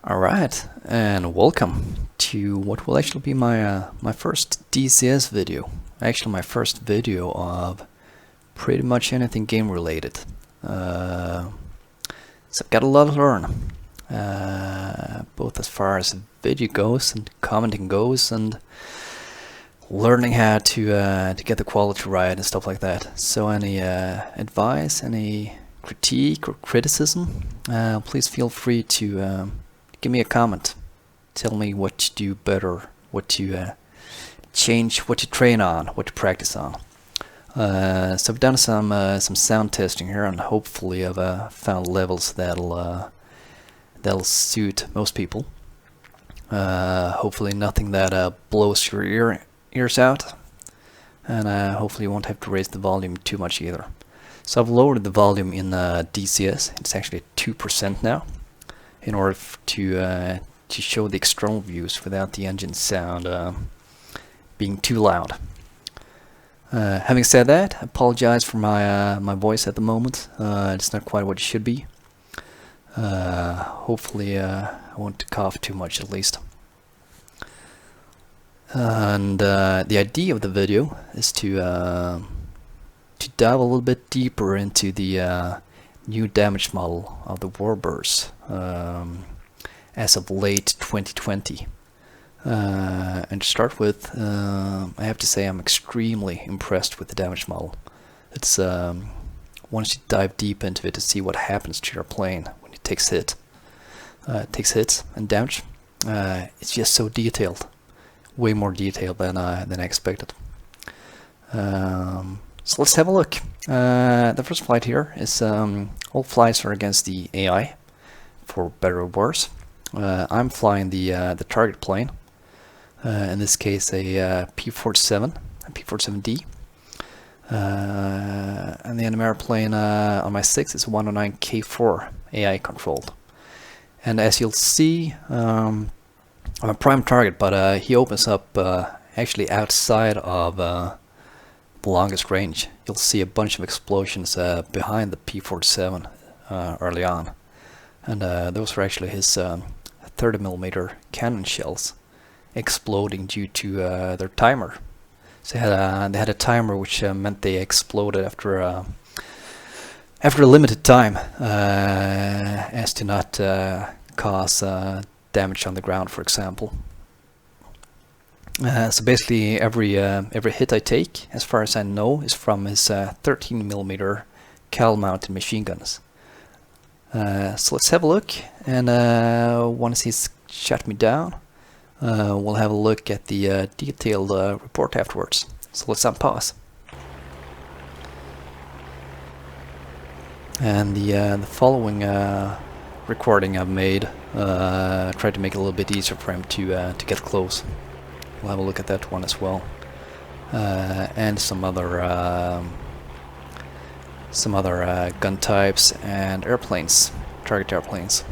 Alright, and welcome to what will actually be my first DCS video. Actually my first video of pretty much anything game related. So I've got a lot to learn, both as far as video goes and commenting goes, and learning how to get the quality right and stuff like that. So any advice, any critique or criticism, please feel free to give me a comment. Tell me what to do better, what to change, what to train on, what to practice on. So I've done some sound testing here, and hopefully I've found levels that'll suit most people. Hopefully nothing that blows your ears out, and hopefully you won't have to raise the volume too much either. So I've lowered the volume in DCS. It's actually at 2% now, in order to show the external views without the engine sound being too loud. Having said that, I apologize for my voice at the moment. It's not quite what it should be. Hopefully I won't cough too much at least. And the idea of the video is to dive a little bit deeper into the new damage model of the Warbirds as of late 2020. And to start with, I have to say I'm extremely impressed with the damage model. It's once you dive deep into it to see what happens to your plane when it takes hits and damage. It's just so detailed, way more detailed than I expected. So let's have a look. The first flight here is all flights are against the AI, for better or worse. I'm flying the target plane. In this case, a P-47, a P-47D. And the enemy airplane on my 6 is a 109K4 AI controlled. And as you'll see, I'm a prime target, but he opens up actually outside of the longest range. You'll see a bunch of explosions behind the P-47 early on, and those were actually his 30mm cannon shells exploding due to their timer. So they had a timer which meant they exploded after a limited time, as to not cause damage on the ground, for example. So basically every hit I take, as far as I know, is from his 13mm cal-mounted machine guns. So let's have a look, and once he's shot me down, we'll have a look at the detailed report afterwards. So let's unpause. And the following recording I've made, tried to make it a little bit easier for him to get close. We'll have a look at that one as well, and some other gun types and airplanes, target airplanes,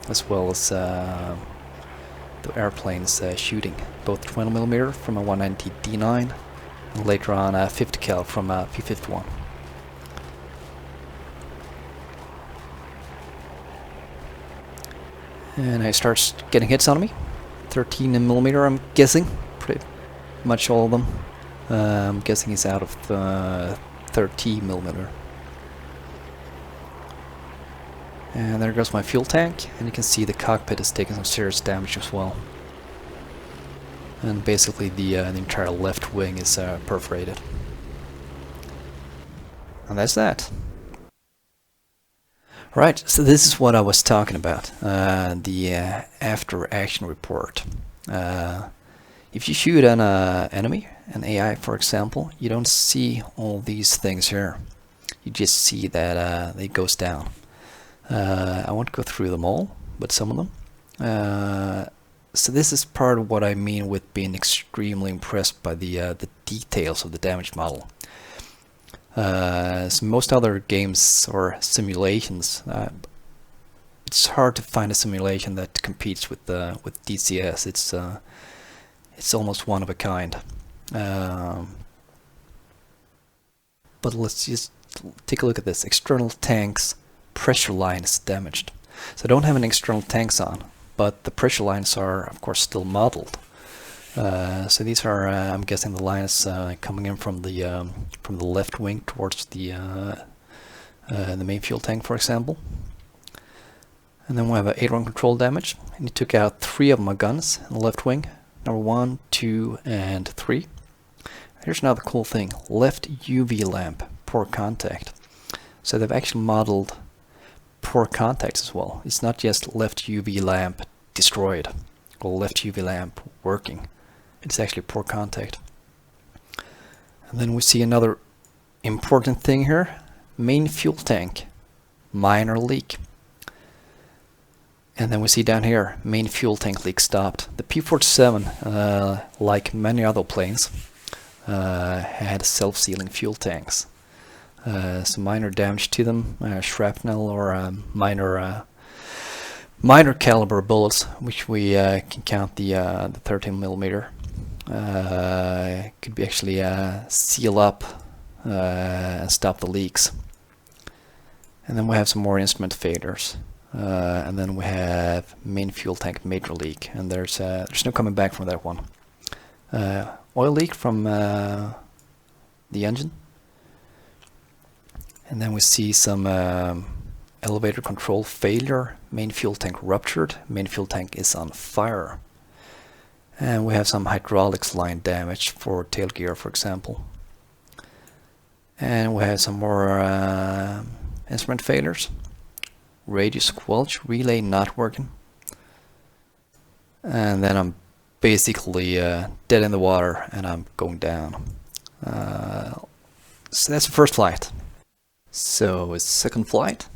as well as the airplanes shooting, both 20mm from a 190 D9, and later on 50 cal from a P51. And he starts getting hits on me. 13mm, I'm guessing. Pretty much all of them. I'm guessing he's out of 30mm. And there goes my fuel tank, and you can see the cockpit is taking some serious damage as well. And basically the entire left wing is perforated. And that's that. Right, so this is what I was talking about, the after action report. If you shoot an enemy, an AI for example, you don't see all these things here. You just see that it goes down. I won't go through them all, but some of them. So this is part of what I mean with being extremely impressed by the details of the damage model. So most other games or simulations, it's hard to find a simulation that competes with DCS. It's almost one of a kind. But let's just take a look at this. External tanks pressure line is damaged. So I don't have any external tanks on. but the pressure lines are of course still modeled. So these are, I'm guessing, the lines coming in from the left wing towards the main fuel tank, for example. And then we have an 8-run control damage, and he took out 3 of my guns in the left wing, number 1, 2, and 3. Here's another cool thing: left UV lamp, poor contact. So they've actually modeled poor contacts as well. It's not just left UV lamp destroyed or left UV lamp working. It's actually poor contact. And then we see another important thing here: main fuel tank, minor leak. And then we see down here, main fuel tank leak stopped. The P-47, like many other planes, had self-sealing fuel tanks. Some minor damage to them, shrapnel or minor caliber bullets, which we can count the 13mm. Could be actually seal up and stop the leaks. And then we have some more instrument failures. And then we have main fuel tank major leak, and there's no coming back from that one. Oil leak from the engine, and then we see some elevator control failure, main fuel tank ruptured, main fuel tank is on fire, and we have some hydraulics line damage for tail gear, for example. And we have some more instrument failures. Radio squelch relay not working, and then I'm basically dead in the water and I'm going down. So that's the first flight. So it's second flight,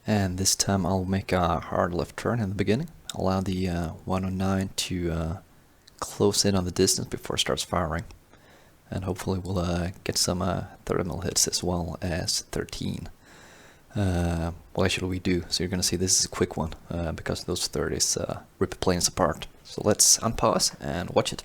and this time I'll make a hard left turn in the beginning, allow the 109 to close in on the distance before it starts firing, and hopefully we'll get some 30mm hits as well as 13. What actually we do? So you're gonna see this is a quick one because those 30s rip planes apart. So let's unpause and watch it.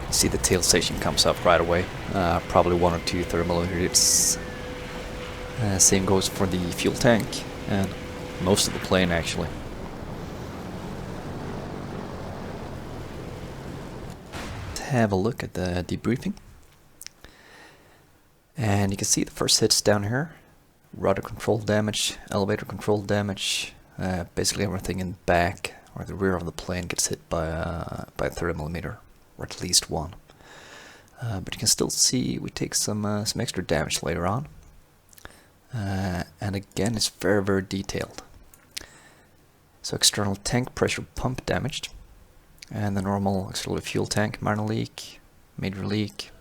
See the tail station comes up right away, probably 1 or 2 30mm hits. Same goes for the fuel tank and most of the plane actually. Let's have a look at the debriefing, and you can see the first hits down here: rudder control damage, elevator control damage, basically everything in the back or the rear of the plane gets hit by a 30mm. Or at least one. But you can still see we take some extra damage later on. And again, it's very, very detailed. So external tank pressure pump damaged. And the normal auxiliary fuel tank minor leak, major leak.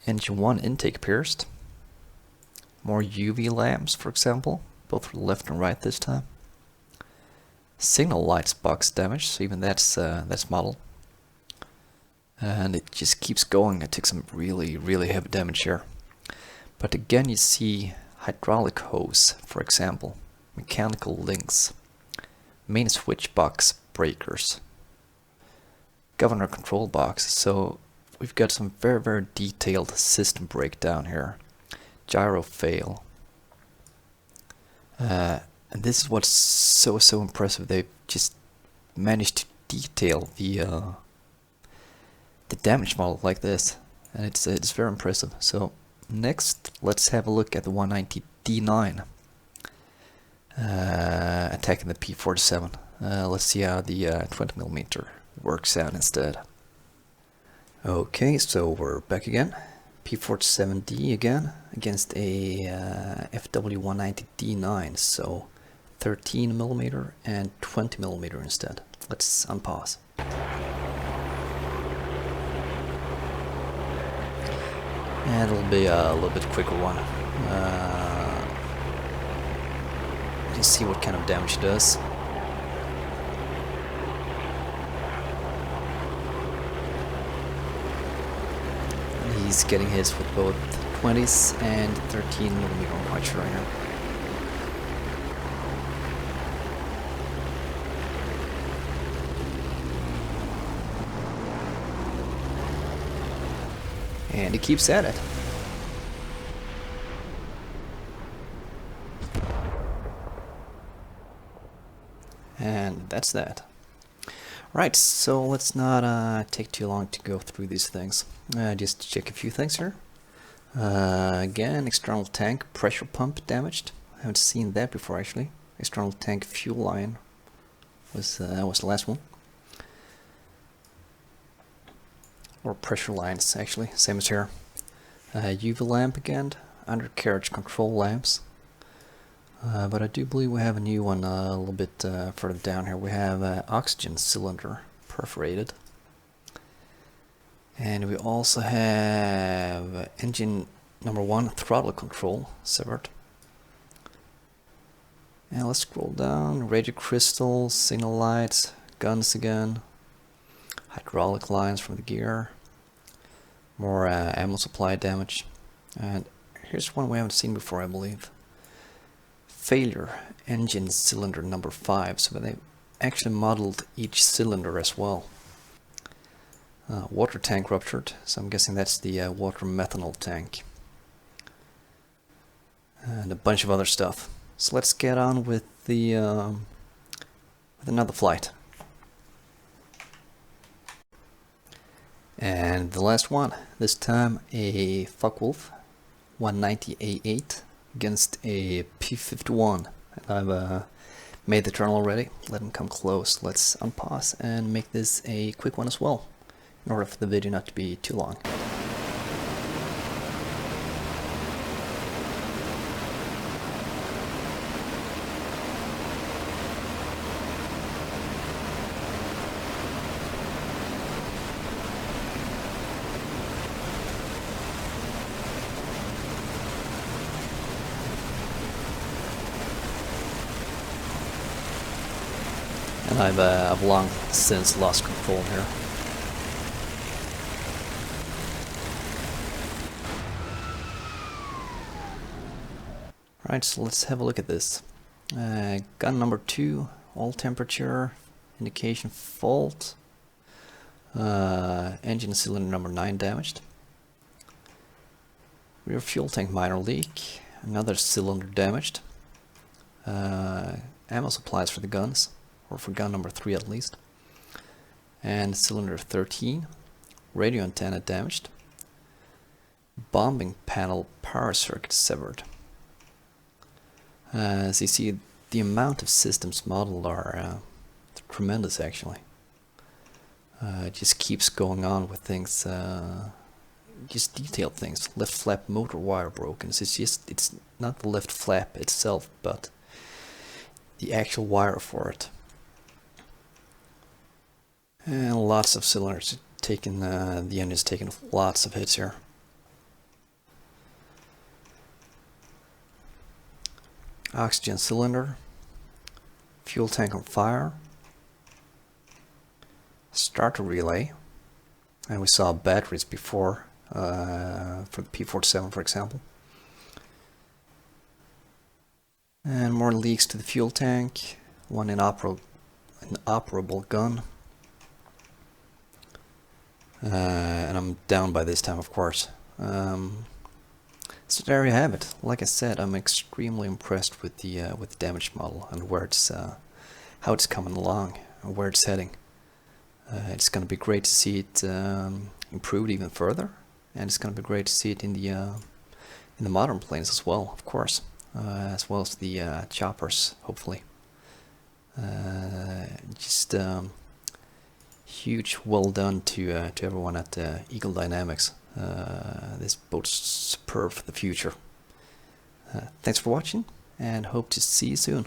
Engine 1 intake pierced. More UV lamps, for example, both left and right this time. Signal lights box damage, so even that's modeled. And it just keeps going. It takes some really, really heavy damage here. But again, you see hydraulic hose, for example, mechanical links, main switch box breakers, governor control box. So we've got some very, very detailed system breakdown here. Gyro fail. And this is what's so impressive. They've just managed to detail the damage model like this, and it's very impressive. So next, let's have a look at the 190 D9 attacking the P-47. Let's see how the 20mm works out instead. Okay, so we're back again. P-47D again against a FW-190 D9. So 13mm and 20mm instead. Let's unpause. And it'll be a little bit quicker one. Let's see what kind of damage it does. And he's getting hits with both 20s and 13mm, I'm quite sure right now. And he keeps at it. And that's that. Right, so let's not take too long to go through these things. Just check a few things here. Again, external tank pressure pump damaged. I haven't seen that before actually. External tank fuel line was the last one. Or pressure lines actually, same as here. UV lamp again, undercarriage control lamps. But I do believe we have a new one a little bit further down here. We have oxygen cylinder perforated. And we also have engine number 1 throttle control severed. And let's scroll down. Radio crystals, signal lights, guns again. Hydraulic lines from the gear. More ammo supply damage. And here's one we haven't seen before, I believe. Failure, engine cylinder number 5. So they actually modeled each cylinder as well. Water tank ruptured, so I'm guessing that's the water methanol tank. And a bunch of other stuff. So let's get on with the with another flight. And the last one, this time a Focke-Wulf 190A8 against a P-51. And I've made the turn already. Let him come close. Let's unpause and make this a quick one as well, in order for the video not to be too long. And I've long since lost control here. Right, so let's have a look at this. Gun number 2, all temperature, indication fault. Engine cylinder number 9 damaged. Rear fuel tank minor leak, another cylinder damaged. Ammo supplies for the guns, or for gun number 3 at least. And cylinder 13, radio antenna damaged. Bombing panel power circuit severed. As you see, the amount of systems modeled are tremendous actually. It just keeps going on with things, just detailed things. Left flap motor wire broken. It's not the left flap itself, but the actual wire for it. And lots of cylinders taken, the engine's taken lots of hits here. Oxygen cylinder, fuel tank on fire, starter relay, and we saw batteries before for the P-47 for example. And more leaks to the fuel tank, one inoperable gun. And I'm down by this time, of course. So there you have it. Like I said, I'm extremely impressed with the damage model and where it's how it's coming along and where it's heading. It's going to be great to see it improved even further, and it's going to be great to see it in the modern planes as well, of course, as well as the choppers, hopefully. Just huge well done to everyone at Eagle Dynamics. This boat's superb for the future. Thanks for watching, and hope to see you soon.